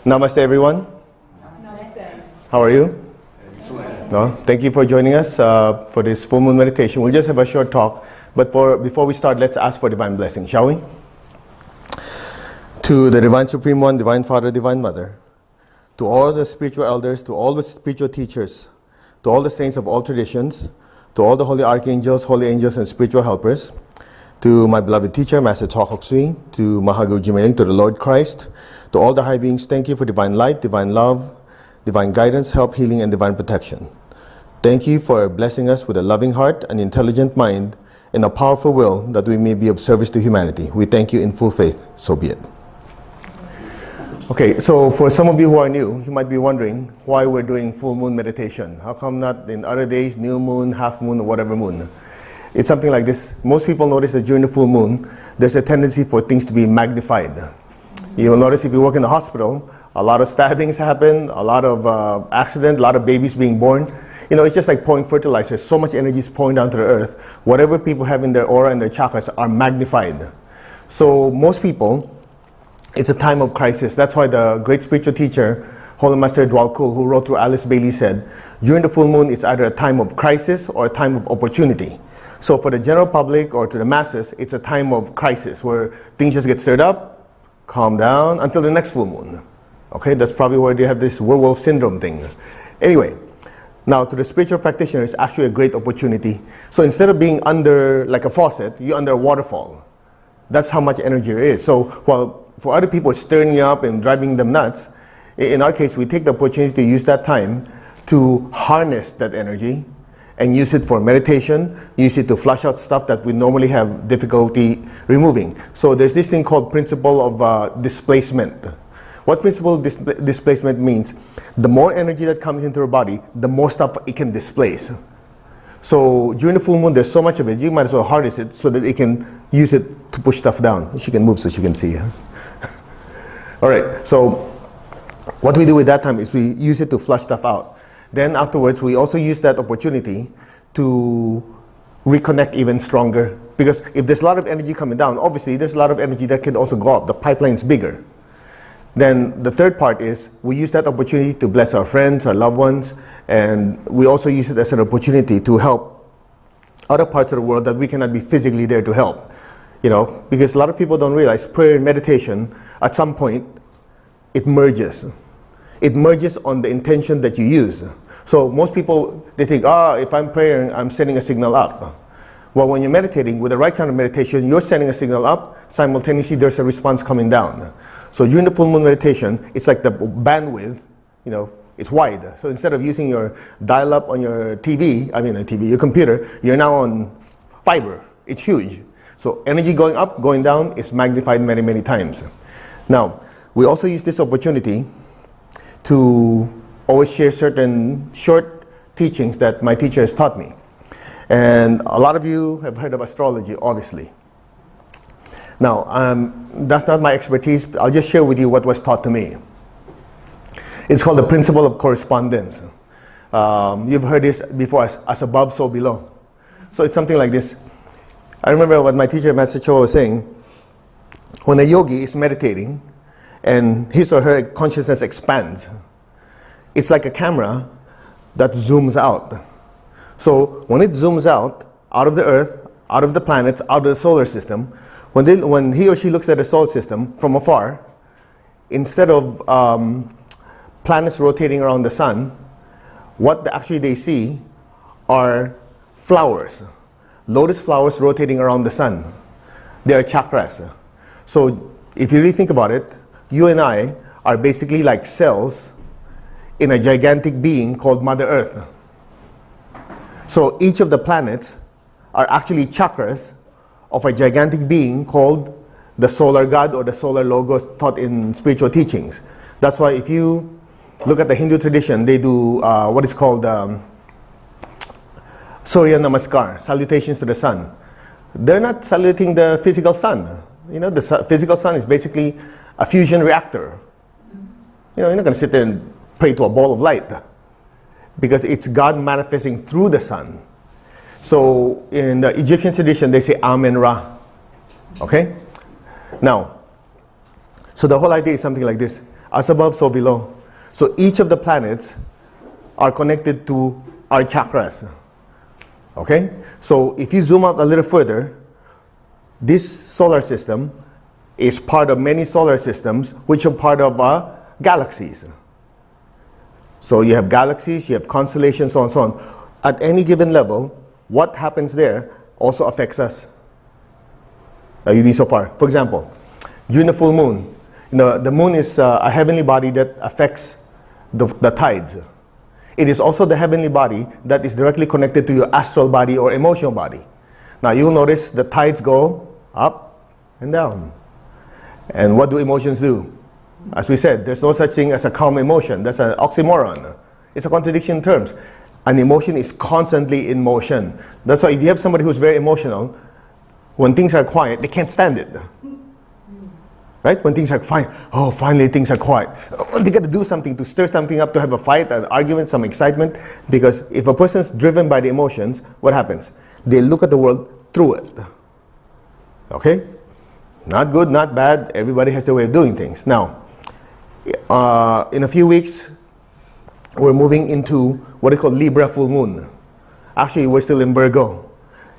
Namaste, everyone. Namaste. How are you? No, thank you for joining us for this full moon meditation. We'll just have a short talk, but before we start, let's ask for divine blessing, shall we? To the Divine Supreme One, Divine Father, Divine Mother, to all the spiritual elders, to all the spiritual teachers, to all the saints of all traditions, to all the holy archangels, holy angels, and spiritual helpers, to my beloved teacher, Master Tok Hok Sui, to Mahaguru Jimeling, to the Lord Christ, to all the high beings, thank you for divine light, divine love, divine guidance, help, healing, and divine protection. Thank you for blessing us with a loving heart, an intelligent mind, and a powerful will that we may be of service to humanity. We thank you in full faith, so be it. Okay, so for some of you who are new, you might be wondering why we're doing full moon meditation. How come not in other days, new moon, half moon, or whatever moon? It's something like this. Most people notice that during the full moon, there's a tendency for things to be magnified. You will notice if you work in the hospital, a lot of stabbings happen, a lot of accidents, a lot of babies being born. You know, it's just like pouring fertilizer. So much energy is pouring down to the earth. Whatever people have in their aura and their chakras are magnified. So most people, it's a time of crisis. That's why the great spiritual teacher, Holy Master Dwal Kul, who wrote through Alice Bailey, said, during the full moon, it's either a time of crisis or a time of opportunity. So for the general public or to the masses, it's a time of crisis where things just get stirred up, calm down until the next full moon. Okay, that's probably where they have this werewolf syndrome thing. Anyway, now to the spiritual practitioner, it's actually a great opportunity. So instead of being under like a faucet, you're under a waterfall. That's how much energy there is. So while for other people it's stirring you up and driving them nuts, in our case we take the opportunity to use that time to harness that energy and use it for meditation, use it to flush out stuff that we normally have difficulty removing. So there's this thing called principle of displacement. What principle of displacement means? The more energy that comes into our body, the more stuff it can displace. So during the full moon, there's so much of it, you might as well harness it so that it can use it to push stuff down. She can move so she can see. All right, so what we do with that time is we use it to flush stuff out. Then afterwards, we also use that opportunity to reconnect even stronger. Because if there's a lot of energy coming down, obviously there's a lot of energy that can also go up. The pipeline's bigger. Then the third part is we use that opportunity to bless our friends, our loved ones, and we also use it as an opportunity to help other parts of the world that we cannot be physically there to help. You know, because a lot of people don't realize prayer and meditation, at some point, it merges. It merges on the intention that you use. So most people, they think, if I'm praying, I'm sending a signal up. Well, when you're meditating, with the right kind of meditation, you're sending a signal up, simultaneously there's a response coming down. So during the full moon meditation, it's like the bandwidth, you know, it's wide. So instead of using your dial-up on your your computer, you're now on fiber. It's huge. So energy going up, going down is magnified many, many times. Now, we also use this opportunity to always share certain short teachings that my teacher has taught me. And a lot of you have heard of astrology, obviously. Now, that's not my expertise. I'll just share with you what was taught to me. It's called the principle of correspondence. You've heard this before, as above, so below. So it's something like this. I remember what my teacher, Master Cho, was saying. When a yogi is meditating, and his or her consciousness expands, it's like a camera that zooms out. So when it zooms out of the earth, out of the planets, out of the solar system, when he or she looks at the solar system from afar, instead of planets rotating around the sun, what actually they see are flowers, lotus flowers rotating around the sun. They are chakras. So if you really think about it, you and I are basically like cells in a gigantic being called Mother Earth. So each of the planets are actually chakras of a gigantic being called the solar god or the solar logos taught in spiritual teachings. That's why if you look at the Hindu tradition, they do what is called Surya Namaskar, salutations to the sun. They're not saluting the physical sun. You know, the physical sun is basically a fusion reactor. You know, you're not going to sit there and pray to a ball of light because it's God manifesting through the sun. So in the Egyptian tradition, they say Amen Ra. Okay? Now, So the whole idea is something like this: as above, so below. So each of the planets are connected to our chakras. Okay? So if you zoom out a little further, this solar system is part of many solar systems which are part of galaxies. So you have galaxies, you have constellations, so on and so on. At any given level, what happens there also affects us. Are you with me so far? For example, during the full moon, the moon is a heavenly body that affects the tides. It is also the heavenly body that is directly connected to your astral body or emotional body. Now you'll notice the tides go up and down. And what do emotions do? As we said, there's no such thing as a calm emotion. That's an oxymoron. It's a contradiction in terms. An emotion is constantly in motion. That's why if you have somebody who's very emotional, when things are quiet, they can't stand it. Right? When things are fine, oh, finally things are quiet. They got to do something to stir something up, to have a fight, an argument, some excitement. Because if a person's driven by the emotions, what happens? They look at the world through it. Okay? Not good, not bad. Everybody has their way of doing things. Now, in a few weeks, we're moving into what is called Libra full moon. Actually, we're still in Virgo.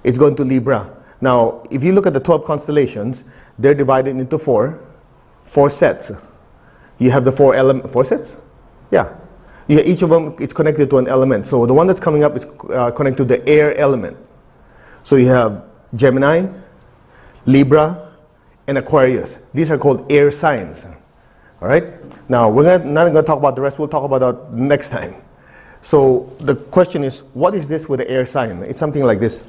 It's going to Libra. Now, if you look at the 12 constellations, they're divided into four sets. You have the four sets? Yeah. Each of them is connected to an element. So the one that's coming up is connected to the air element. So you have Gemini, Libra, and Aquarius. These are called air signs. All right? Now, we're not going to talk about the rest. We'll talk about that next time. So the question is, what is this with the air sign? It's something like this.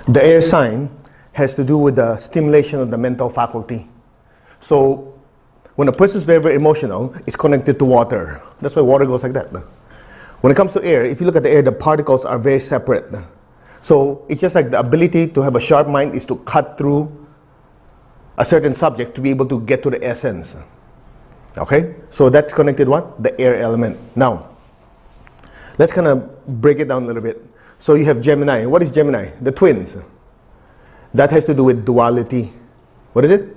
The air sign has to do with the stimulation of the mental faculty. So when a person is very, very emotional, it's connected to water. That's why water goes like that. When it comes to air, if you look at the air, the particles are very separate. So it's just like the ability to have a sharp mind is to cut through a certain subject to be able to get to the essence. Okay? So that's connected what? The air element. Now, let's kind of break it down a little bit. So you have Gemini. What is Gemini? The twins. That has to do with duality. What is it?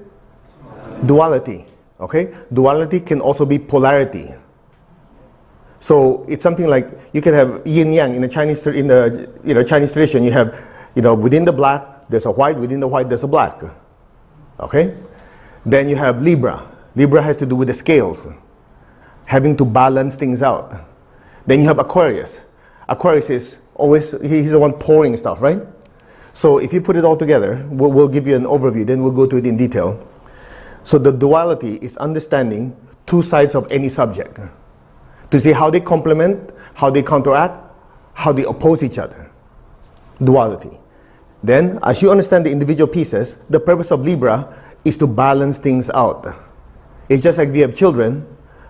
Duality. Okay? Duality can also be polarity. So it's something like you can have yin yang in the Chinese Chinese tradition. You have within the black there's a white, within the white there's a black. Okay? Then you have Libra. Libra has to do with the scales, having to balance things out. Then you have Aquarius. Aquarius is always, he's the one pouring stuff, right? So if you put it all together, we'll give you an overview, then we'll go to it in detail. So the duality is understanding two sides of any subject, to see how they complement, how they counteract, how they oppose each other. Duality. Then, as you understand the individual pieces, the purpose of Libra is to balance things out. It's just like we have children.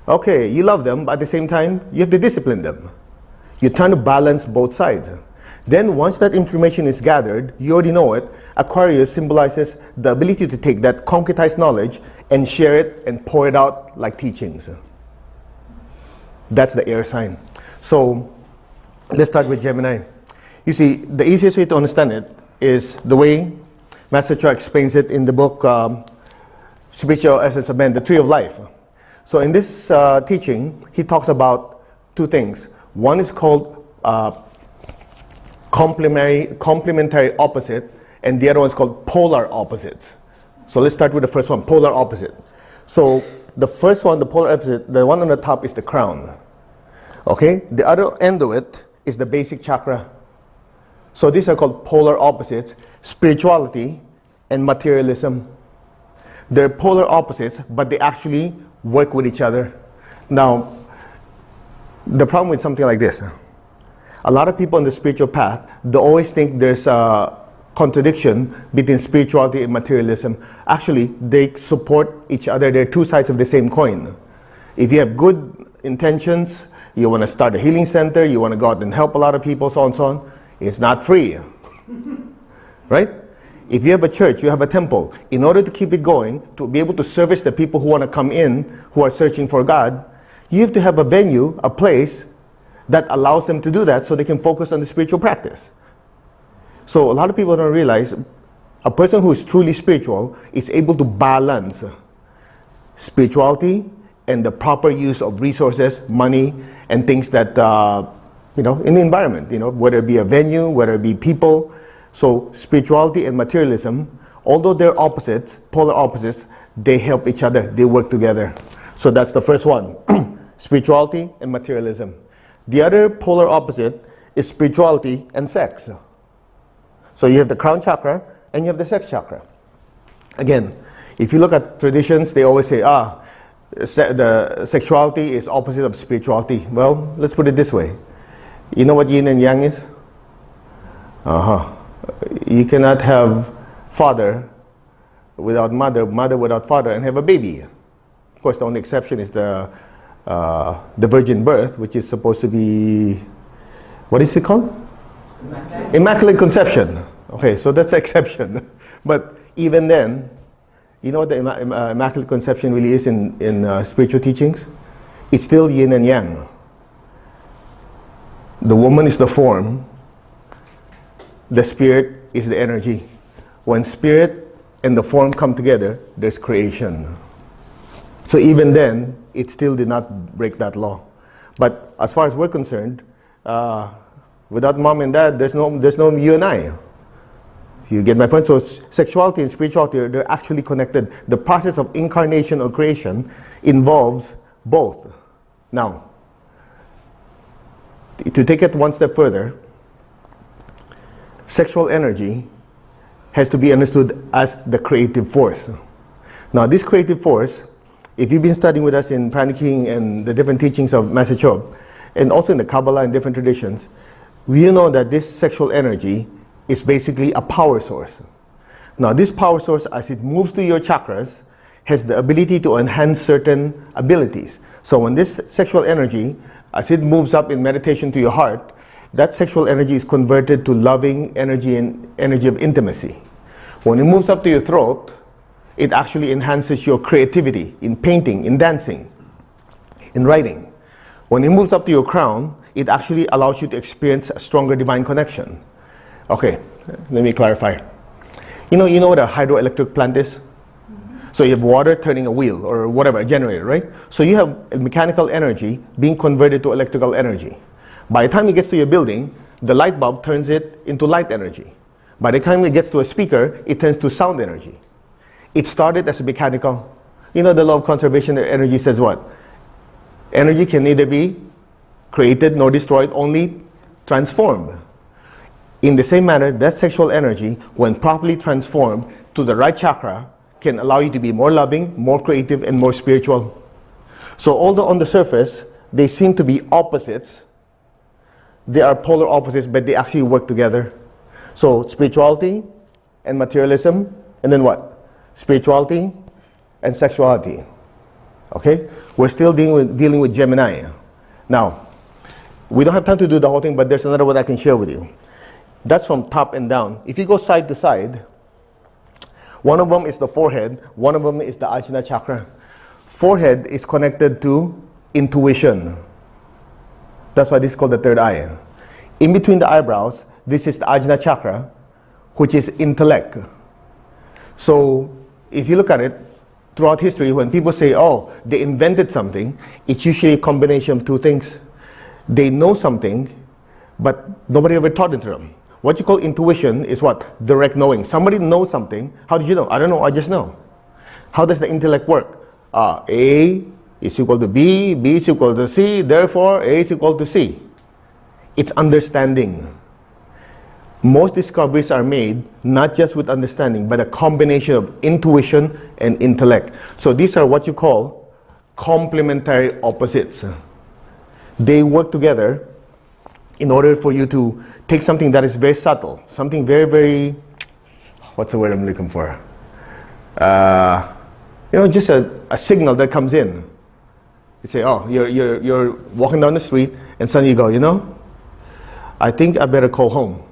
Okay, you love them, but at the same time, you have to discipline them. You're trying to balance both sides. Then once that information is gathered, you already know it. Aquarius symbolizes the ability to take that concretized knowledge and share it and pour it out like teachings. That's the air sign. So let's start with Gemini. You see, the easiest way to understand it is the way Master Choa explains it in the book Spiritual Essence of Man, the Tree of Life. So in this teaching, he talks about two things. One is called complementary opposite, and the other one is called polar opposites. So let's start with the first one, polar opposite. So the first one, the polar opposite, the one on the top is the crown. Okay? The other end of it is the basic chakra. So these are called polar opposites, spirituality and materialism. They're polar opposites, but they actually work with each other. Now, the problem with something like this, a lot of people on the spiritual path, they always think there's a contradiction between spirituality and materialism. Actually, they support each other. They're two sides of the same coin. If you have good intentions, you want to start a healing center, you want to go out and help a lot of people, so on and so on, it's not free. Right? If you have a church, you have a temple, in order to keep it going, to be able to service the people who want to come in, who are searching for God, you have to have a venue, a place that allows them to do that so they can focus on the spiritual practice. So a lot of people don't realize a person who is truly spiritual is able to balance spirituality and the proper use of resources, money, and things that, in the environment, whether it be a venue, whether it be people. So spirituality and materialism, although they're opposites, polar opposites, they help each other, they work together. So that's the first one, spirituality and materialism. The other polar opposite is spirituality and sex. So you have the crown chakra and you have the sex chakra. Again, if you look at traditions, they always say, the sexuality is opposite of spirituality. Well, let's put it this way. You know what yin and yang is? You cannot have father without mother, mother without father, and have a baby. Of course, the only exception is the virgin birth, which is supposed to be, what is it called? Immaculate conception. Okay, so that's an exception. But even then, you know what the immaculate conception really is in spiritual teachings? It's still yin and yang. The woman is the form, the spirit is the energy. When spirit and the form come together, there's creation. So even then, it still did not break that law. But as far as we're concerned, without mom and dad, there's no you and I. You get my point? So sexuality and spirituality, they're actually connected. The process of incarnation or creation involves both. Now, to take it one step further, sexual energy has to be understood as the creative force. Now, this creative force, if you've been studying with us in Praniking and the different teachings of Master Chob, and also in the Kabbalah and different traditions, we know that this sexual energy is basically a power source. Now, this power source, as it moves to your chakras, has the ability to enhance certain abilities. So when this sexual energy, as it moves up in meditation to your heart, that sexual energy is converted to loving energy and energy of intimacy. When it moves up to your throat, it actually enhances your creativity in painting, in dancing, in writing. When it moves up to your crown, it actually allows you to experience a stronger divine connection. Okay, let me clarify. You know what a hydroelectric plant is? So you have water turning a wheel or whatever, a generator, right? So you have mechanical energy being converted to electrical energy. By the time it gets to your building, the light bulb turns it into light energy. By the time it gets to a speaker, it turns to sound energy. It started as a mechanical. The law of conservation of energy says what? Energy can neither be created nor destroyed, only transformed. In the same manner, that sexual energy, when properly transformed to the right chakra, can allow you to be more loving, more creative, and more spiritual. So although on the surface, they seem to be opposites, they are polar opposites, but they actually work together. So spirituality and materialism, and then what? Spirituality and sexuality. Okay? We're still dealing with Gemini. Now, we don't have time to do the whole thing, but there's another one I can share with you. That's from top and down. If you go side to side, one of them is the forehead, one of them is the Ajna chakra. Forehead is connected to intuition. That's why this is called the third eye. In between the eyebrows, this is the Ajna chakra, which is intellect. So if you look at it, throughout history, when people say, oh, they invented something, it's usually a combination of two things. They know something, but nobody ever taught it to them. What you call intuition is what? Direct knowing. Somebody knows something. How did you know? I don't know, I just know. How does the intellect work? A is equal to B, B is equal to C, therefore A is equal to C. It's understanding. Most discoveries are made not just with understanding, but a combination of intuition and intellect. So these are what you call complementary opposites. They work together in order for you to take something that is very subtle, something very, very, what's the word I'm looking for? Just a signal that comes in. You say, oh, you're walking down the street, and suddenly you go, I think I better call home.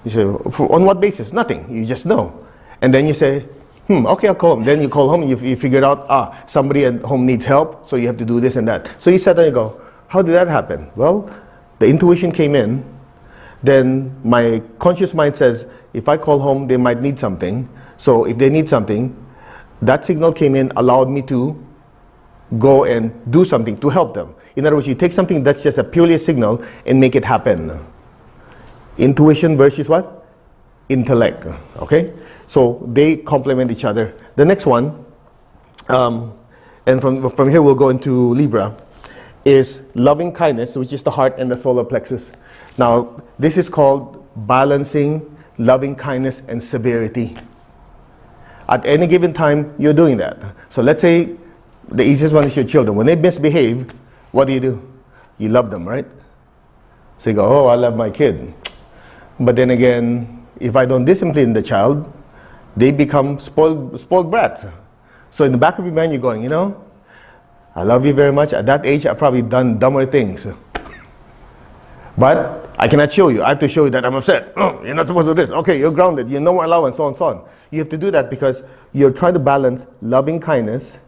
You say, on what basis? Nothing. You just know. And then you say, okay, I'll call home. Then you call home, you figured out, somebody at home needs help, so you have to do this and that. So you sit there and you go, how did that happen? Well, the intuition came in, then my conscious mind says, if I call home, they might need something. So if they need something, that signal came in, allowed me to go and do something to help them. In other words, you take something that's just purely a signal and make it happen. Intuition versus what? Intellect. Okay? So they complement each other. The next one, and from here we'll go into Libra, is loving kindness, which is the heart and the solar plexus. Now, this is called balancing loving kindness and severity. At any given time, you're doing that. So let's say the easiest one is your children. When they misbehave, what do? You love them, right? So you go, oh, I love my kid. But then again, if I don't discipline the child, they become spoiled brats. So in the back of your mind, you're going, I love you very much. At that age, I've probably done dumber things. But I cannot show you. I have to show you that I'm upset. Oh, you're not supposed to do this. Okay, you're grounded. You know my allowance, so on and so on. You have to do that because you're trying to balance loving kindness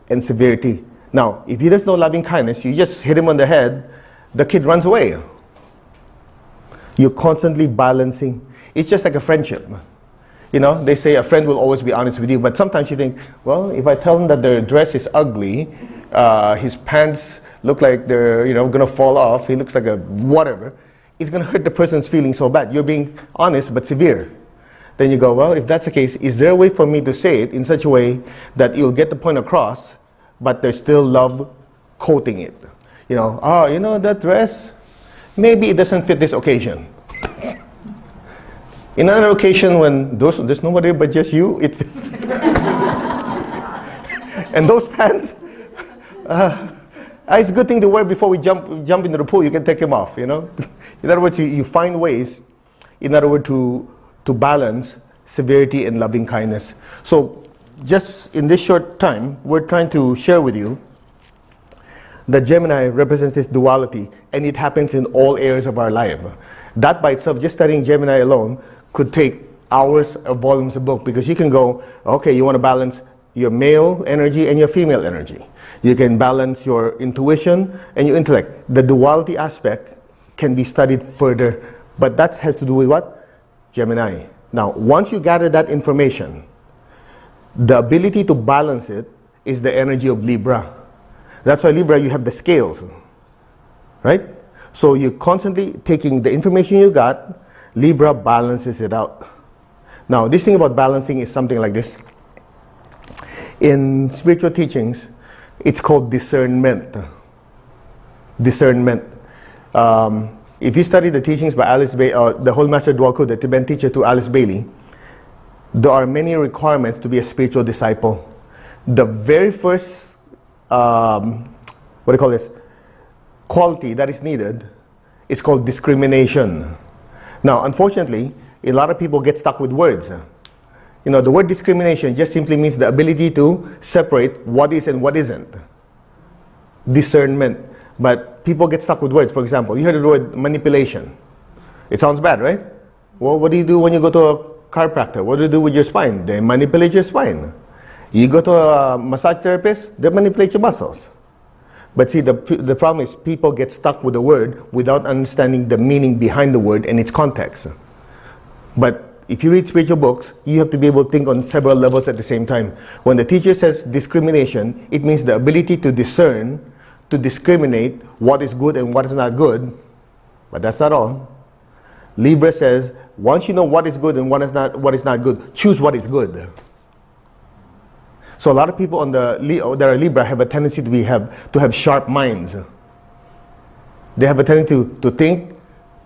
and severity. Now, if he does no loving kindness, you just hit him on the head, the kid runs away. You're constantly balancing. It's just like a friendship. They say a friend will always be honest with you, but sometimes you think, well, if I tell him that their dress is ugly, his pants look like they're, going to fall off, he looks like a whatever, it's going to hurt the person's feelings so bad. You're being honest but severe. Then you go, well, if that's the case, is there a way for me to say it in such a way that you'll get the point across, but there's still love coating it? That dress, maybe it doesn't fit this occasion. In another occasion when there's nobody but just you, it fits. And those pants, it's a good thing to wear before we jump into the pool. You can take them off, In other words, you find ways, to balance severity and loving kindness. So just in this short time, we're trying to share with you that Gemini represents this duality, and it happens in all areas of our life. That by itself, just studying Gemini alone, could take hours of volumes of book, because you can go, okay, you want to balance your male energy and your female energy. You can balance your intuition and your intellect. The duality aspect can be studied further, but that has to do with what? Gemini. Now, once you gather that information, the ability to balance it is the energy of Libra. That's why Libra, you have the scales, right? So you're constantly taking the information you got, Libra balances it out. Now, this thing about balancing is something like this. In spiritual teachings, it's called discernment. Discernment. If you study the teachings by Alice Bailey, the Whole Master Dwalku, the Tibetan teacher to Alice Bailey, there are many requirements to be a spiritual disciple. The very first, quality that is needed is called discrimination. Now, unfortunately, a lot of people get stuck with words. The word discrimination just simply means the ability to separate what is and what isn't. Discernment. But people get stuck with words. For example, you heard the word manipulation. It sounds bad, right? Well, what do you do when you go to a chiropractor? What do you do with your spine? They manipulate your spine. You go to a massage therapist, they manipulate your muscles. But see, the problem is people get stuck with the word without understanding the meaning behind the word and its context. But if you read spiritual books, you have to be able to think on several levels at the same time. When the teacher says discrimination, it means the ability to discern, to discriminate what is good and what is not good. But that's not all. Libra says, once you know what is good and what is not good, choose what is good. So a lot of people that are Libra have a tendency to have sharp minds. They have a tendency to think,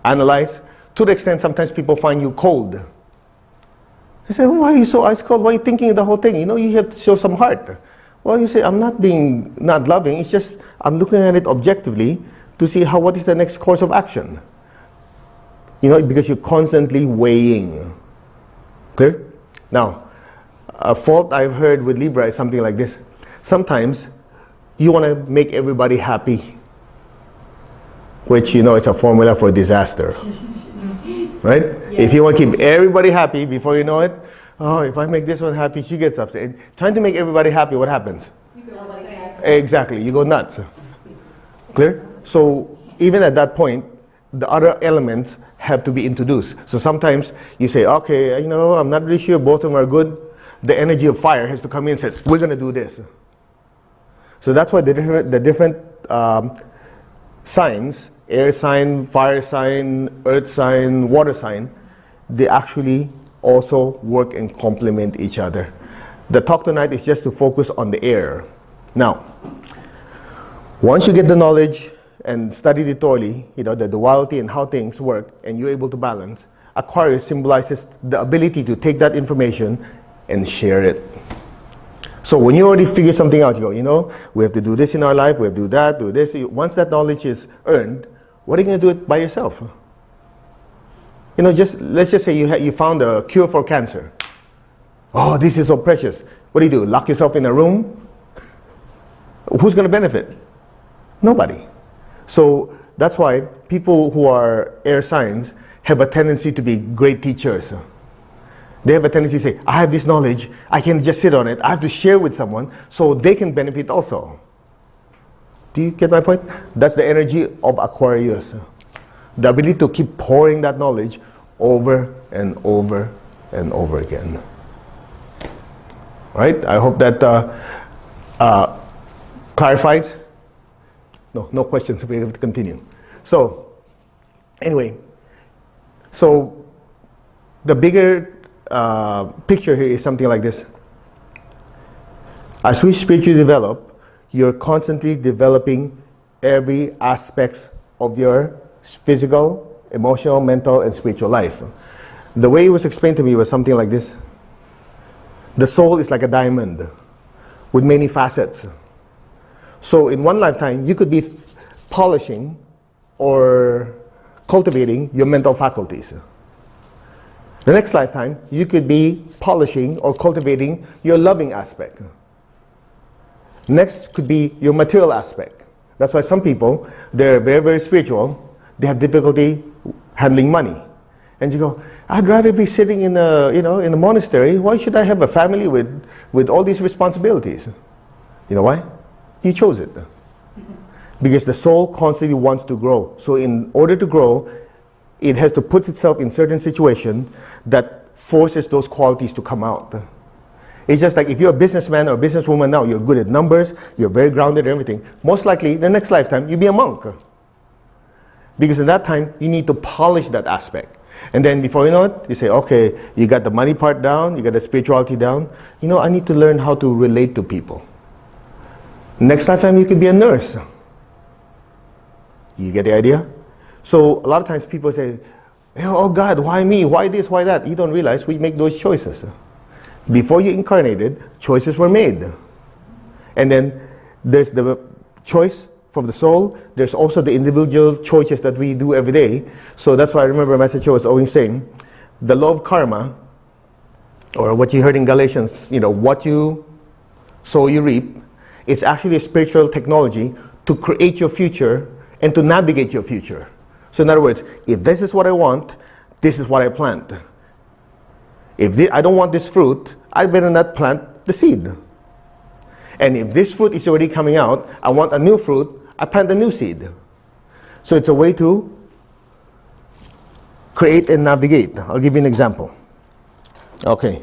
analyze, to the extent sometimes people find you cold. They say, why are you so ice cold? Why are you thinking the whole thing? You have to show some heart. Well, you say, I'm not being not loving. It's just I'm looking at it objectively to see what is the next course of action. Because you're constantly weighing. Clear? Now, a fault I've heard with Libra is something like this. Sometimes you want to make everybody happy, which it's a formula for disaster. Right? Yeah. If you want to keep everybody happy, before you know it, oh, if I make this one happy, she gets upset. And trying to make everybody happy, what happens? Exactly, you go nuts. Clear? So even at that point, the other elements have to be introduced. So sometimes you say, okay, I'm not really sure both of them are good. The energy of fire has to come in and says, we're going to do this. So that's why the different signs, air sign, fire sign, earth sign, water sign, they actually also work and complement each other. The talk tonight is just to focus on the air. Now, once you get the knowledge and study it thoroughly, the duality and how things work, and you're able to balance, Aquarius symbolizes the ability to take that information and share it. So when you already figure something out, you go, we have to do this in our life, we have to do that, do this. Once that knowledge is earned, what are you going to do it by yourself? Let's just say you found a cure for cancer. Oh, this is so precious. What do? Lock yourself in a room? Who's going to benefit? Nobody. So that's why people who are air signs have a tendency to be great teachers. They have a tendency to say, I have this knowledge, I can't just sit on it, I have to share with someone so they can benefit also. Do you get my point? That's the energy of Aquarius. The ability to keep pouring that knowledge over and over and over again. Right? I hope that clarifies. No questions. We have to continue. So, anyway, the bigger picture here is something like this. As we spiritually develop, you're constantly developing every aspect of your physical, emotional, mental, and spiritual life. The way it was explained to me was something like this. The soul is like a diamond with many facets. So in one lifetime, you could be polishing or cultivating your mental faculties. The next lifetime, you could be polishing or cultivating your loving aspect. Next could be your material aspect. That's why some people, they're very, very spiritual, they have difficulty handling money. And you go, I'd rather be sitting in a monastery. Why should I have a family with all these responsibilities? You know why? You chose it. Because the soul constantly wants to grow. So in order to grow, it has to put itself in certain situations that forces those qualities to come out. It's just like if you're a businessman or a businesswoman now, you're good at numbers, you're very grounded and everything. Most likely, the next lifetime, you'll be a monk. Because at that time, you need to polish that aspect. And then before you know it, you say, okay, you got the money part down, you got the spirituality down. I need to learn how to relate to people. Next lifetime, you could be a nurse. You get the idea? So a lot of times people say, oh God, why me? Why this? Why that? You don't realize we make those choices. Before you incarnated, choices were made. And then there's the choice from the soul. There's also the individual choices that we do every day. So that's why I remember Master Cho was always saying, the law of karma, or what you heard in Galatians, what you sow, you reap. It's actually a spiritual technology to create your future and to navigate your future. So in other words, if this is what I want, this is what I plant. If I don't want this fruit, I better not plant the seed. And if this fruit is already coming out, I want a new fruit, I plant a new seed. So it's a way to create and navigate. I'll give you an example. Okay.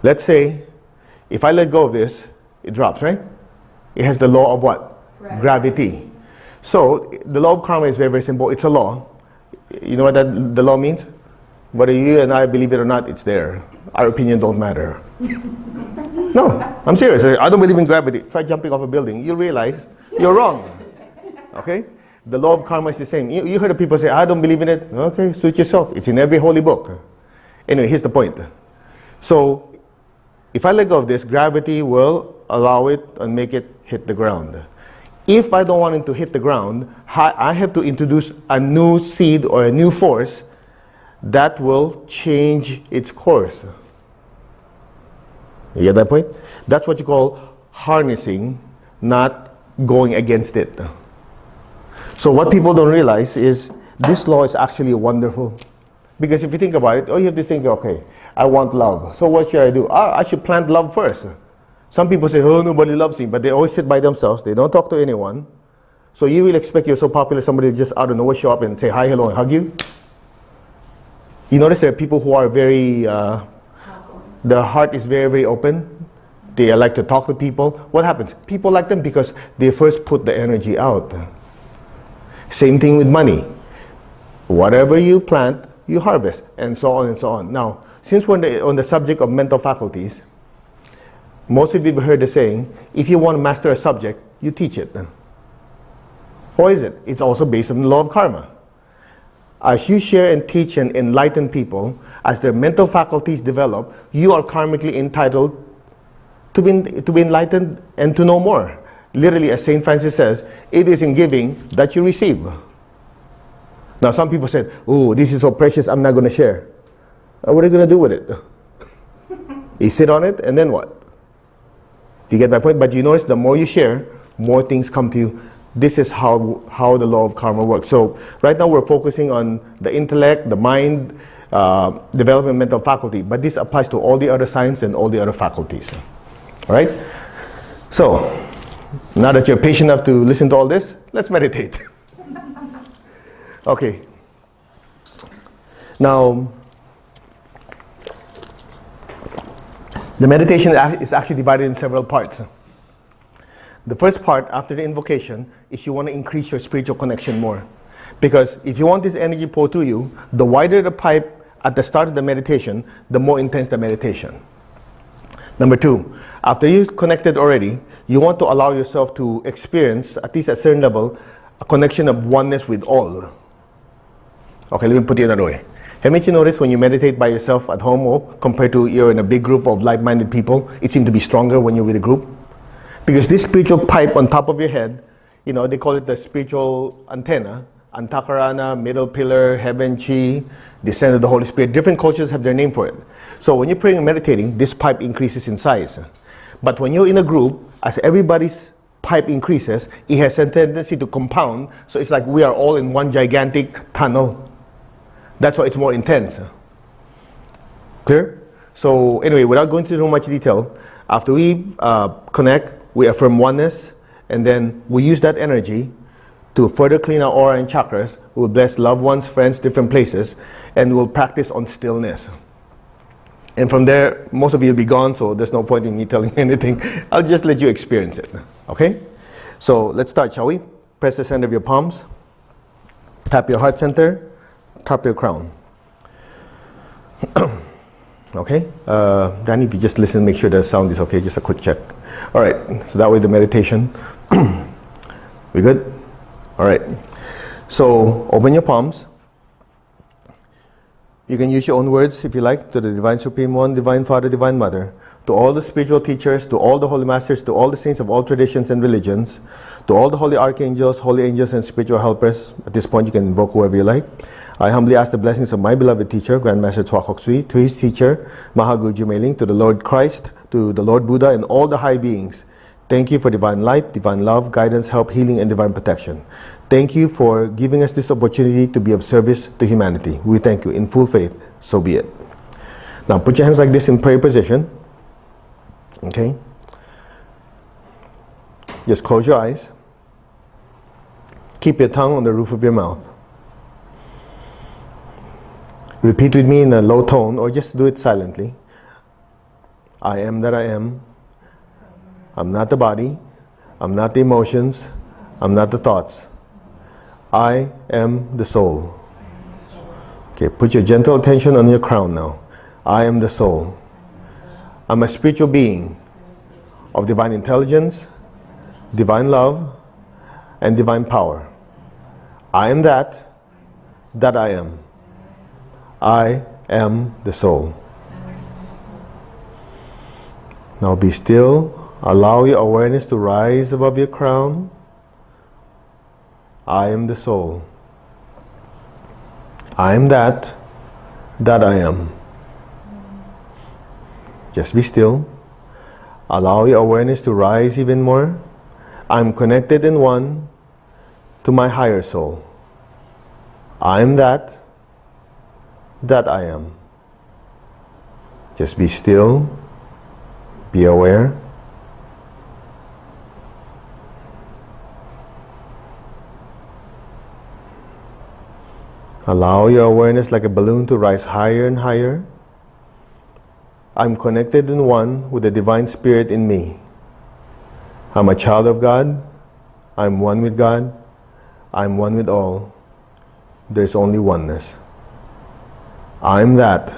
Let's say, if I let go of this, it drops, right? It has the law of what? Gravity. So the law of karma is very, very simple. It's a law. You know what the law means? Whether you and I believe it or not, it's there. Our opinion don't matter. No, I'm serious. I don't believe in gravity. Try jumping off a building. You'll realize you're wrong. Okay? The law of karma is the same. You heard of people say, I don't believe in it. Okay, suit yourself. It's in every holy book. Anyway, here's the point. So, if I let go of this, gravity will allow it and make it hit the ground. If I don't want it to hit the ground, I have to introduce a new seed or a new force that will change its course. You get that point? That's what you call harnessing, not going against it. So what people don't realize is this law is actually wonderful. Because if you think about it, you have to think, okay, I want love. So what should I do? I should plant love first. Some people say, oh, nobody loves me, but they always sit by themselves. They don't talk to anyone. So you will expect you're so popular, somebody will just out of nowhere show up and say hi, hello, and hug you? You notice there are people who are very, their heart is very, very open. They like to talk to people. What happens? People like them because they first put the energy out. Same thing with money. Whatever you plant, you harvest, and so on and so on. Now, since we're on the subject of mental faculties, most of you have heard the saying, if you want to master a subject, you teach it. Why is it? It's also based on the law of karma. As you share and teach and enlighten people, as their mental faculties develop, you are karmically entitled to be enlightened and to know more. Literally, as St. Francis says, it is in giving that you receive. Now, some people said, oh, this is so precious, I'm not going to share. What are you going to do with it? You sit on it, and then what? Do you get my point? But you notice the more you share, more things come to you. This is how the law of karma works. So right now we're focusing on the intellect, the mind, development, mental faculty. But this applies to all the other science and all the other faculties. All right? So now that you're patient enough to listen to all this, let's meditate. Okay. Now, the meditation is actually divided in several parts. The first part, after the invocation, is you want to increase your spiritual connection more. Because if you want this energy poured through you, the wider the pipe at the start of the meditation, the more intense the meditation. Number two, after you've connected already, you want to allow yourself to experience, at least at a certain level, a connection of oneness with all. Okay, let me put it another way. Haven't you noticed when you meditate by yourself at home or compared to you're in a big group of like-minded people, it seems to be stronger when you're with a group? Because this spiritual pipe on top of your head, you know, they call it the spiritual antenna, Antakarana, middle pillar, heaven chi, descent of the Holy Spirit. Different cultures have their name for it. So when you're praying and meditating, this pipe increases in size. But when you're in a group, as everybody's pipe increases, it has a tendency to compound. So it's like we are all in one gigantic tunnel. That's why it's more intense. Clear? So anyway, without going into too much detail, after we connect, we affirm oneness, and then we use that energy to further clean our aura and chakras. We'll bless loved ones, friends, different places, and we'll practice on stillness. And from there, most of you will be gone, so there's no point in me telling you anything. I'll just let you experience it. Okay? So let's start, shall we? Press the center of your palms. Tap your heart center. Tap your crown. Okay? Danny, if you just listen, make sure the sound is okay. Just a quick check. All right. So that way the meditation. We good? All right. So open your palms. You can use your own words if you like. To the Divine Supreme One, Divine Father, Divine Mother. To all the spiritual teachers, to all the holy masters, to all the saints of all traditions and religions, to all the holy archangels, holy angels, and spiritual helpers. At this point, you can invoke whoever you like. I humbly ask the blessings of my beloved teacher, Grandmaster Chua Kok Sui, to his teacher, Mahaguru Jumeiling, to the Lord Christ, to the Lord Buddha, and all the high beings. Thank you for divine light, divine love, guidance, help, healing, and divine protection. Thank you for giving us this opportunity to be of service to humanity. We thank you in full faith. So be it. Now put your hands like this in prayer position. Okay? Just close your eyes. Keep your tongue on the roof of your mouth. Repeat with me in a low tone, or just do it silently. I am that I am. I'm not the body. I'm not the emotions. I'm not the thoughts. I am the soul. Okay, put your gentle attention on your crown now. I am the soul. I'm a spiritual being of divine intelligence, divine love, and divine power. I am that I am. I am the soul. Now be still. Allow your awareness to rise above your crown. I am the soul. I am that I am. Just be still. Allow your awareness to rise even more. I'm connected in one to my higher soul. I am that I am. Just be still. Be aware. Allow your awareness like a balloon to rise higher and higher. I'm connected in one with the Divine Spirit in me. I'm a child of God. I'm one with God. I'm one with all. There's only oneness. I'm that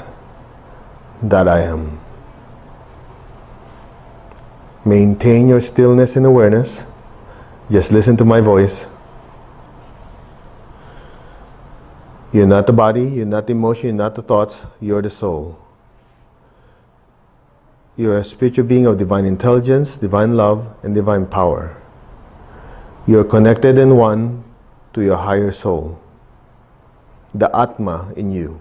I am. Maintain your stillness and awareness. Just listen to my voice. You're not the body, you're not the emotion, you're not the thoughts, you're the soul. You're a spiritual being of divine intelligence, divine love, and divine power. You're connected in one to your higher soul, the Atma in you.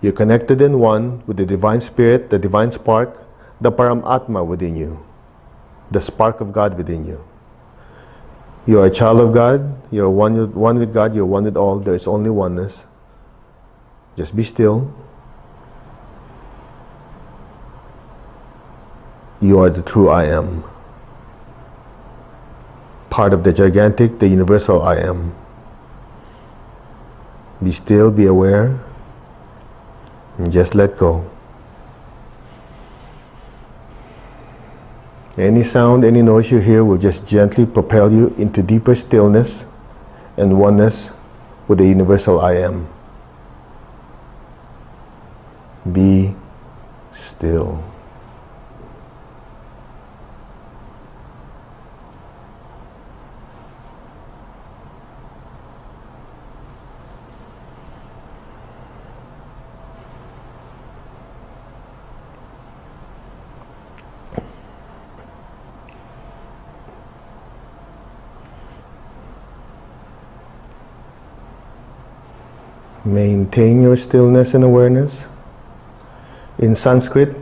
You're connected in one with the divine spirit, the divine spark, the Paramatma within you, the spark of God within you. You are a child of God, you're one with God, you're one with all, there is only oneness. Just be still. You are the true I am. Part of the gigantic, the universal I am. Be still, be aware, and just let go. Any sound, any noise you hear will just gently propel you into deeper stillness and oneness with the universal I am. Be still. Maintain your stillness and awareness. In Sanskrit,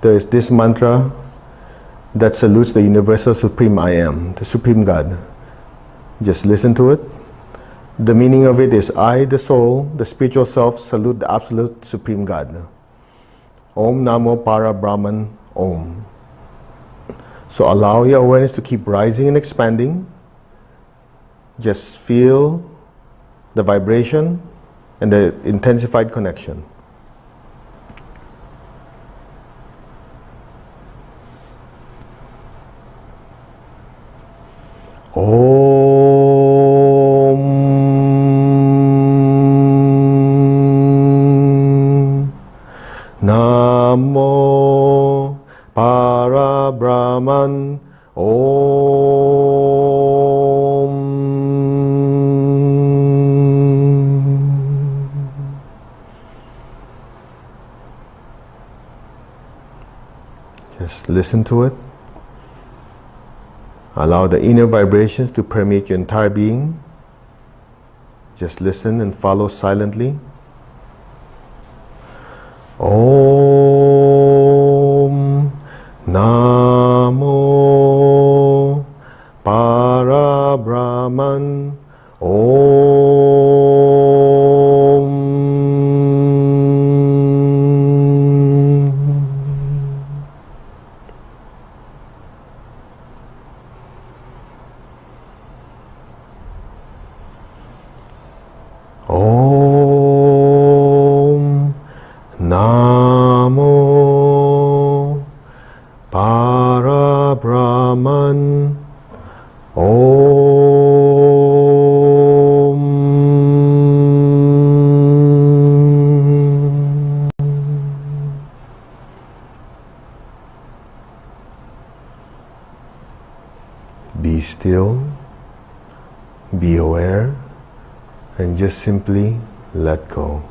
there is this mantra that salutes the universal supreme I am, the supreme God. Just listen to it. The meaning of it is I, the soul, the spiritual self, salute the absolute supreme God. Om Namo Para Brahman Om. So allow your awareness to keep rising and expanding. Just feel the vibration and the intensified connection. Om Namo Para Brahman Just listen to it. Allow the inner vibrations to permeate your entire being. Just listen and follow silently. Om Namo Para Brahman Om Namo Para Brahman Be still, be aware, and just simply let go.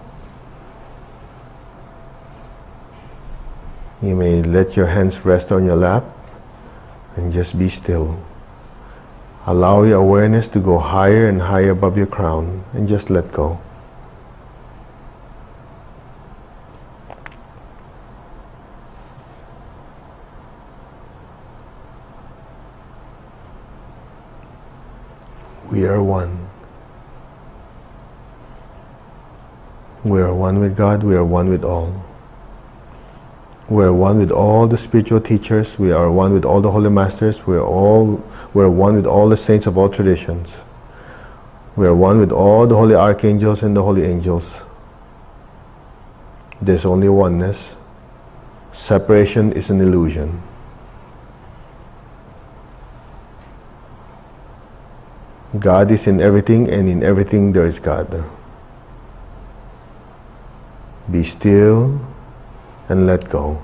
You may let your hands rest on your lap and just be still. Allow your awareness to go higher and higher above your crown and just let go. We are one. We are one with God, we are one with all. We are one with all the spiritual teachers, we are one with all the holy masters, we are one with all the saints of all traditions. We are one with all the holy archangels and the holy angels. There's only oneness. Separation is an illusion. God is in everything, and in everything there is God. Be still and let go.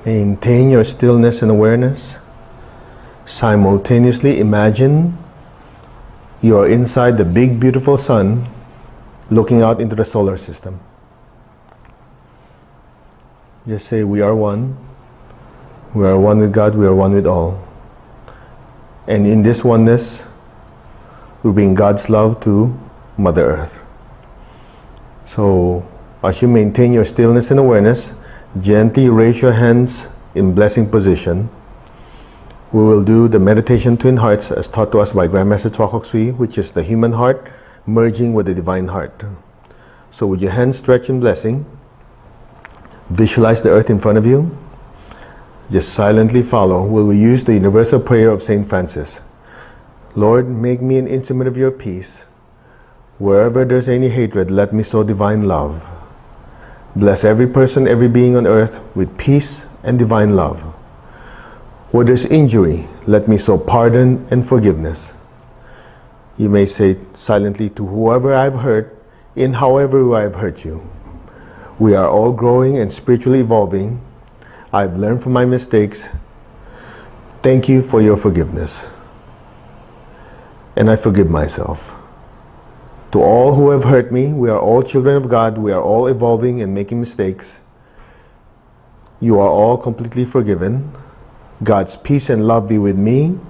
Maintain your stillness and awareness. Simultaneously imagine you are inside the big beautiful sun looking out into the solar system. Just say, we are one. We are one with God. We are one with all. And in this oneness, we bring God's love to Mother Earth. So, as you maintain your stillness and awareness, gently raise your hands in blessing position. We will do the meditation twin hearts as taught to us by Grandmaster Chokok Sui, which is the human heart merging with the divine heart. So with your hands stretched in blessing, visualize the earth in front of you. Just silently follow. We will use the universal prayer of Saint Francis. Lord, make me an instrument of your peace. Wherever there's any hatred, let me sow divine love. Bless every person, every being on earth with peace and divine love. Where there's injury, let me sow pardon and forgiveness. You may say silently, to whoever I've hurt, in however I've hurt you. We are all growing and spiritually evolving. I've learned from my mistakes. Thank you for your forgiveness. And I forgive myself. To all who have hurt me, we are all children of God. We are all evolving and making mistakes. You are all completely forgiven. God's peace and love be with me.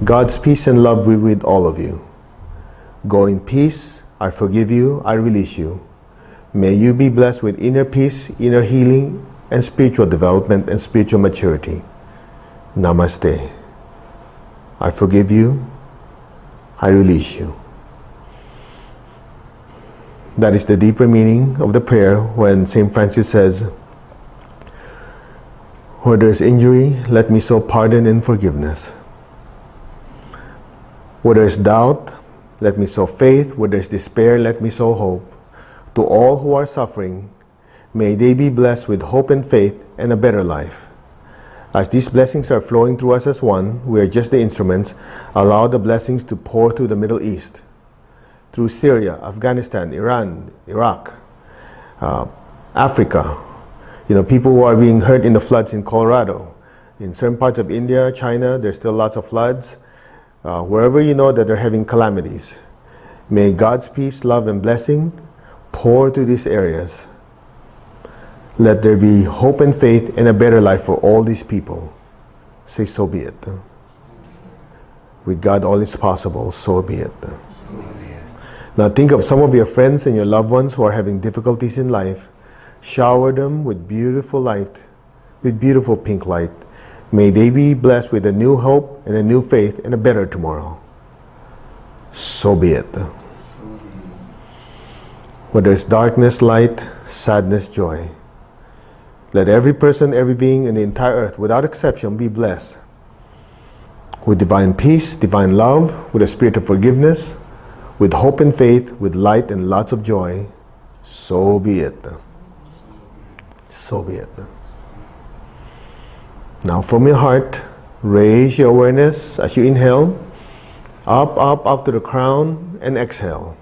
God's peace and love be with all of you. Go in peace. I forgive you. I release you. May you be blessed with inner peace, inner healing, and spiritual development and spiritual maturity. Namaste. I forgive you. I release you. That is the deeper meaning of the prayer when St. Francis says, where there is injury, let me sow pardon and forgiveness. Where there is doubt, let me sow faith. Where there is despair, let me sow hope. To all who are suffering, may they be blessed with hope and faith and a better life. As these blessings are flowing through us as one, we are just the instruments. Allow the blessings to pour through the Middle East, through Syria, Afghanistan, Iran, Iraq, Africa. People who are being hurt in the floods in Colorado. In certain parts of India, China, there's still lots of floods. Wherever you know that they're having calamities, may God's peace, love, and blessing pour through these areas. Let there be hope and faith and a better life for all these people. Say, so be it. With God, all is possible. So be it. Now think of some of your friends and your loved ones who are having difficulties in life. Shower them with beautiful light, with beautiful pink light. May they be blessed with a new hope and a new faith and a better tomorrow. So be it. Where there is darkness, light, sadness, joy. Let every person, every being in the entire earth, without exception, be blessed with divine peace, divine love, with a spirit of forgiveness, with hope and faith, with light and lots of joy. So be it. So be it. Now from your heart, raise your awareness as you inhale, up, up, up to the crown, and exhale.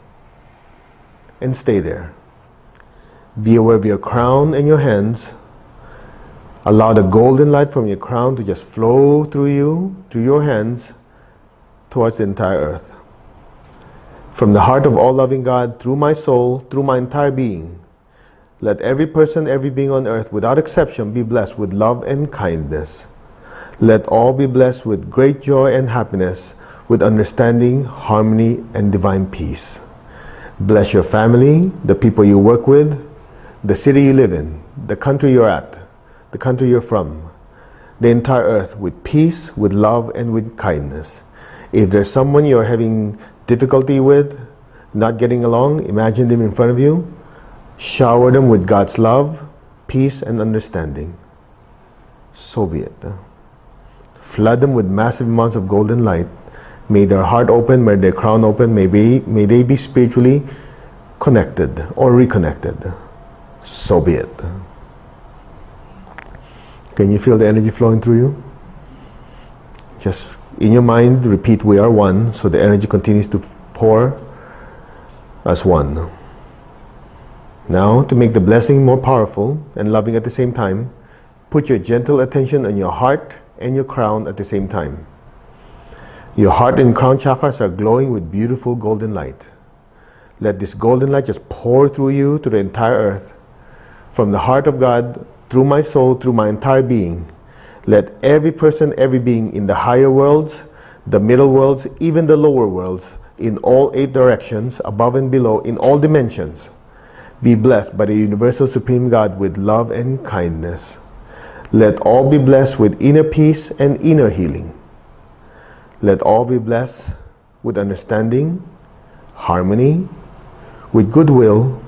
And stay there. Be aware of your crown and your hands. Allow the golden light from your crown to just flow through you, through your hands, towards the entire earth. From the heart of all-loving God, through my soul, through my entire being, let every person, every being on earth, without exception, be blessed with love and kindness. Let all be blessed with great joy and happiness, with understanding, harmony, and divine peace. Bless your family, the people you work with, the city you live in, the country you're at, the country you're from, the entire earth with peace, with love, and with kindness. If there's someone you're having difficulty with, not getting along, imagine them in front of you. Shower them with God's love, peace, and understanding. So be it. Flood them with massive amounts of golden light. May their heart open, may their crown open, may they be spiritually connected or reconnected. So be it. Can you feel the energy flowing through you? Just in your mind, repeat, we are one, so the energy continues to pour as one. Now, to make the blessing more powerful and loving at the same time, put your gentle attention on your heart and your crown at the same time. Your heart and crown chakras are glowing with beautiful golden light. Let this golden light just pour through you to the entire earth. From the heart of God, through my soul, through my entire being. Let every person, every being in the higher worlds, the middle worlds, even the lower worlds, in all 8 directions, above and below, in all dimensions, be blessed by the universal supreme God with love and kindness. Let all be blessed with inner peace and inner healing. Let all be blessed with understanding, harmony, with goodwill,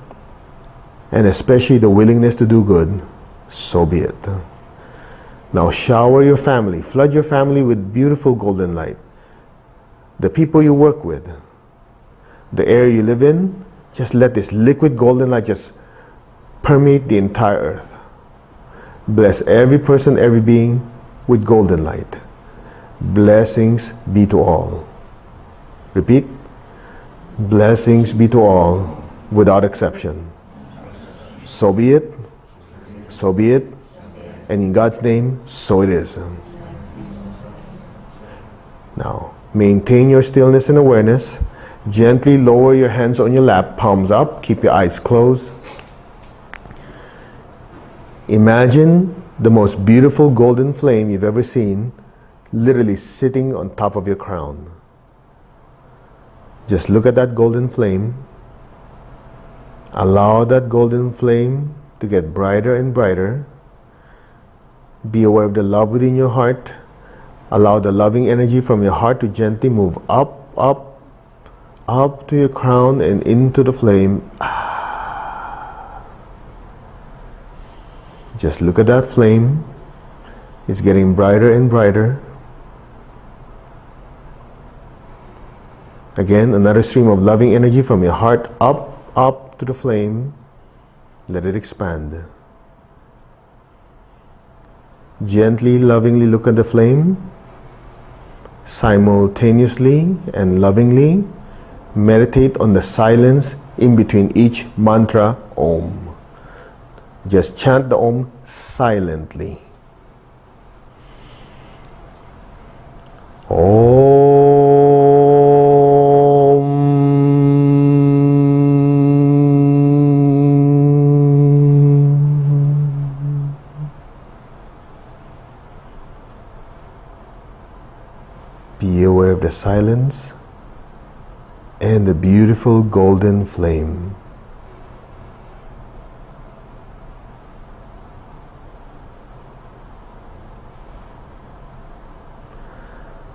and especially the willingness to do good. So be it. Now shower your family, flood your family with beautiful golden light. The people you work with, the air you live in, just let this liquid golden light just permeate the entire earth. Bless every person, every being with golden light. Blessings be to all. Repeat. Blessings be to all without exception. So be it. So be it. And in God's name, so it is. Now, maintain your stillness and awareness. Gently lower your hands on your lap, palms up, keep your eyes closed. Imagine the most beautiful golden flame you've ever seen, literally sitting on top of your crown. Just look at that golden flame. Allow that golden flame to get brighter and brighter. Be aware of the love within your heart. Allow the loving energy from your heart to gently move up, up, up to your crown and into the flame. Just look at that flame. It's getting brighter and brighter. Again, another stream of loving energy from your heart up, up to the flame. Let it expand. Gently, lovingly look at the flame. Simultaneously and lovingly meditate on the silence in between each mantra, Om. Just chant the Om silently. Be aware of the silence and the beautiful golden flame.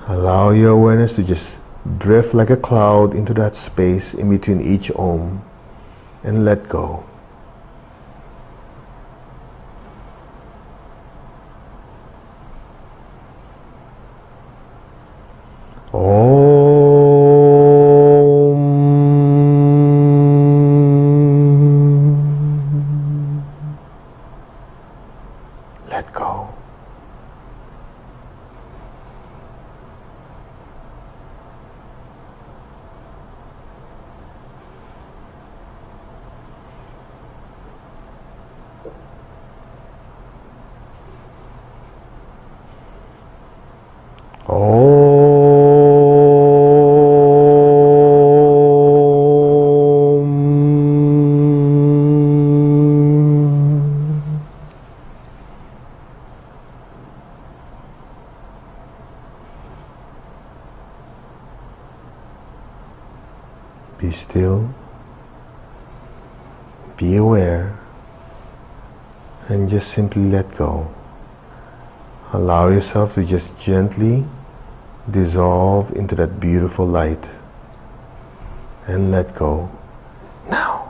Allow your awareness to just drift like a cloud into that space in between each Om and let go. Let go. still, be aware, and just simply let go. Allow yourself to just gently dissolve into that beautiful light and let go now.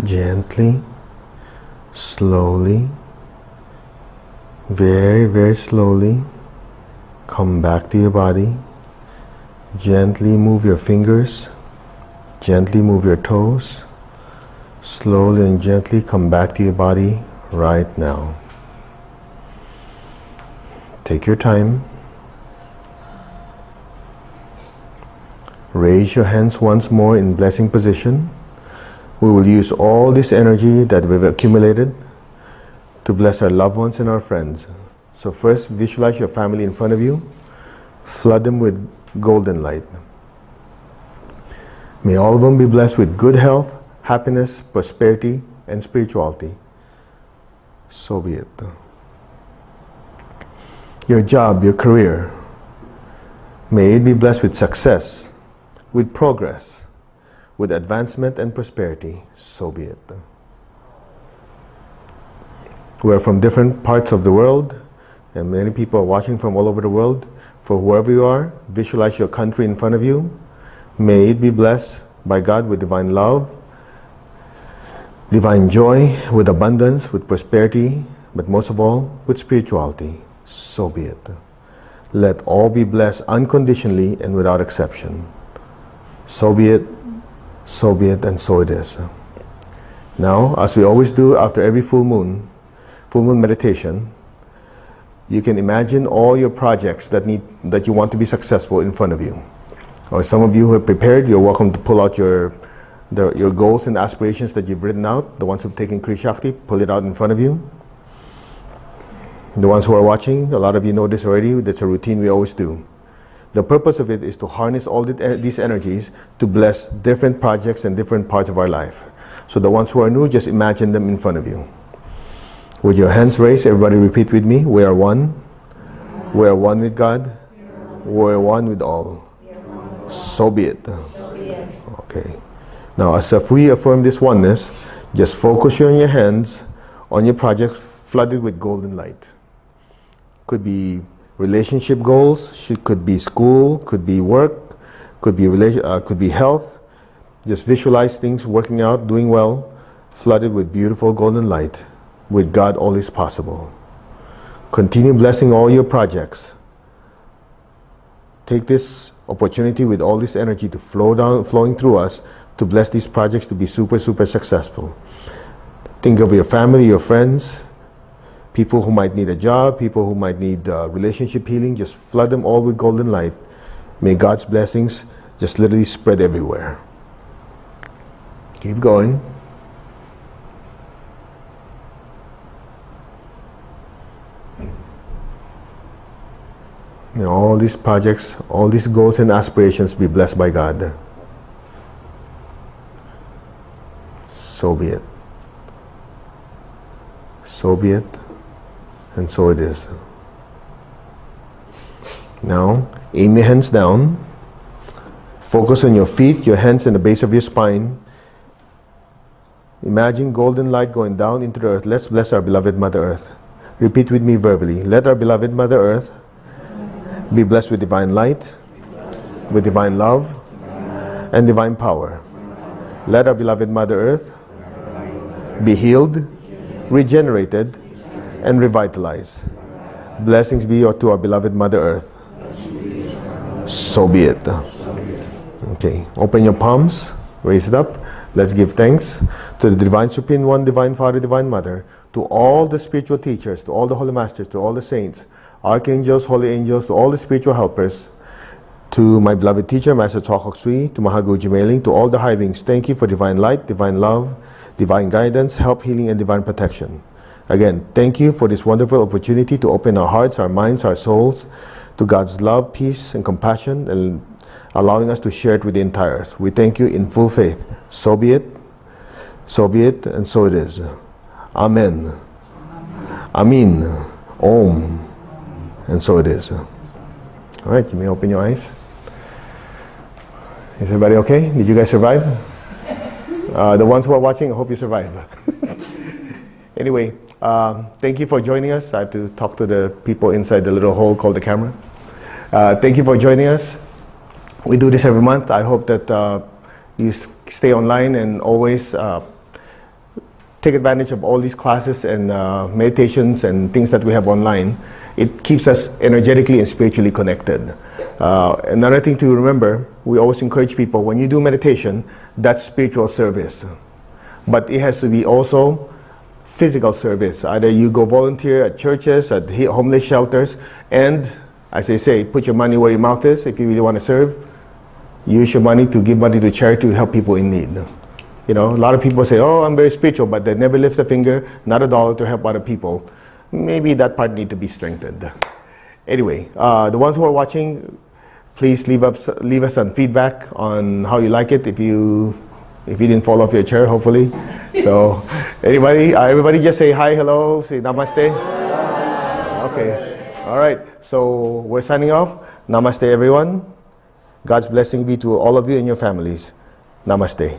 Gently, slowly, very, very slowly, come back to your body. Gently move your fingers, gently move your toes. Slowly and gently come back to your body right now. Take your time. Raise your hands once more in blessing position. We will use all this energy that we've accumulated to bless our loved ones and our friends. So first, visualize your family in front of you. Flood them with golden light. May all of them be blessed with good health, happiness, prosperity, and spirituality. So be it. Your job, your career, may it be blessed with success, with progress, with advancement and prosperity. So be it. We are from different parts of the world, and many people are watching from all over the world. For whoever you are, visualize your country in front of you. May it be blessed by God with divine love, divine joy, with abundance, with prosperity, but most of all, with spirituality. So be it. Let all be blessed unconditionally and without exception. So be it, and so it is. Now, as we always do after every full moon meditation, you can imagine all your projects that you want to be successful in front of you. Or some of you who are prepared, you're welcome to pull out your goals and aspirations that you've written out. The ones who've taken Kriya Shakti, pull it out in front of you. The ones who are watching, a lot of you know this already. That's a routine we always do. The purpose of it is to harness all these energies to bless different projects and different parts of our life. So the ones who are new, just imagine them in front of you. With your hands raised, everybody repeat with me. We are one. We are one with God. We are one with all. So be it. Okay. Now, as if we affirm this oneness, just focus on your hands, on your projects flooded with golden light. Could be relationship goals, could be school, could be work, could be health. Just visualize things working out, doing well, flooded with beautiful golden light. With God, all is possible. Continue blessing all your projects. Take this opportunity with all this energy to flowing through us to bless these projects to be super successful. Think of your family, your friends, people who might need a job, people who might need relationship healing. Just flood them all with golden light. May God's blessings just literally spread everywhere. Keep going. May all these projects, all these goals and aspirations be blessed by God. So be it. So be it. And so it is. Now, aim your hands down. Focus on your feet, your hands, and the base of your spine. Imagine golden light going down into the earth. Let's bless our beloved Mother Earth. Repeat with me verbally. Let our beloved Mother Earth be blessed with divine light, with divine love, and divine power. Let our beloved Mother Earth be healed, regenerated, and revitalized. Blessings be to our beloved Mother Earth. So be it. Okay, open your palms, raise it up. Let's give thanks to the Divine Supreme One, Divine Father, Divine Mother, to all the spiritual teachers, to all the Holy Masters, to all the saints, archangels, holy angels, to all the spiritual helpers, to my beloved teacher, Master Chokok Sui, to Mahaguru Jimailing, to all the high beings. Thank you for divine light, divine love, divine guidance, help, healing, and divine protection. Again, thank you for this wonderful opportunity to open our hearts, our minds, our souls to God's love, peace, and compassion, and allowing us to share it with the entire earth. We thank you in full faith. So be it, and so it is. Amen. Amin. Om. And so it is. All right, you may open your eyes. Is everybody okay? Did you guys survive? The ones who are watching, I hope you survived. Anyway, thank you for joining us. I have to talk to the people inside the little hole called the camera. Thank you for joining us. We do this every month. I hope that you stay online and always take advantage of all these classes and meditations and things that we have online. It keeps us energetically and spiritually connected. Another thing to remember, we always encourage people, when you do meditation, that's spiritual service. But it has to be also physical service. Either you go volunteer at churches, at homeless shelters, and as they say, put your money where your mouth is. If you really want to serve, use your money to give money to charity to help people in need. You know, a lot of people say, oh, I'm very spiritual, but they never lift a finger, not a dollar to help other people. Maybe that part needs to be strengthened. Anyway, the ones who are watching, please leave us some feedback on how you like it. If you didn't fall off your chair, hopefully. So, everybody just say hi, hello, say namaste. Okay, all right. So we're signing off. Namaste, everyone. God's blessing be to all of you and your families. Namaste.